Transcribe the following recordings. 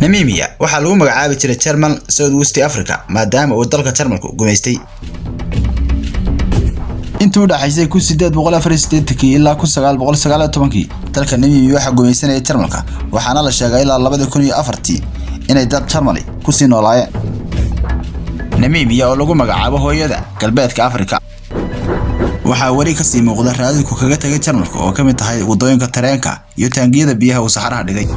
Namibia waxa lagu magacaabi jiray German South West Africa maadaama uu dalka Jarmalku gumeystay intuu dhaxaysay 1884 ilaa 1919 dalka Namibia waxa gumeysanayay Jarmalka waxaana la sheegay ilaa 2004 inay dad Jarmal ku sii noolaayeen Namibia oo lagu magacaabo hooyada galbeedka Afrika waxa wari ka sii muuqda raadadku kaga tagay Jarmalka oo kamid tahay wadooyinka tareenka iyo taangiyada biyaha uu saxaraha dhigay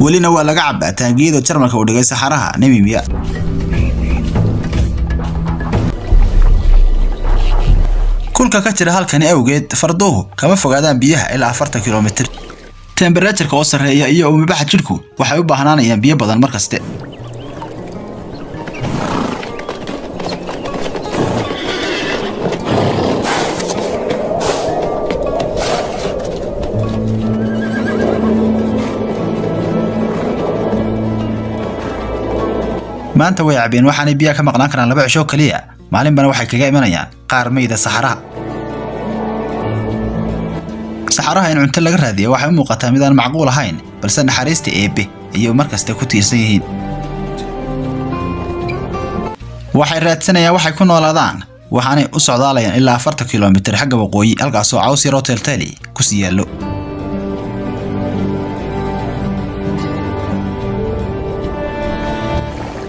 ولينا waa laga cabaa taangiyada Jarmalka oo dhigay saxaraha Namibia kulka ka jira halkan awgeed farduhu kama fogaadaan biyaha ilaa 40 kilomitir temperature-ka oo sareeya iyo umibaxa jirku waxay u baahnaanayaan biyo badan markaste maanta way cabeen waxaanay biyo ka maqnaan karaan 2 cisho kaliya maalin bana waxay kaga imanayaan qaar meeyda saxaraha in cunto laga raadiyo waxay u muuqataa mid aan macquul ahayn balse naxariista eebe iyo markaste ku tiirsan yihiin waxay raadsanayaan waxay ku noolaadaan waxaanay u socdaalayaan ilaa 40 kilomitir xagga waqooyi halkaas oo caws yar oo telteli ku sii yaalo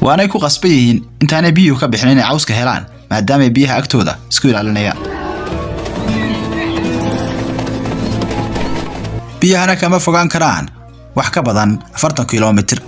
waanay ku qasbayeen intaanay biyo ka bixin inay cawska helaan maadaama biyaha agtooda isku ilaalinayaan biyahana kama fogaan karaan wax ka badan 40 kilomitir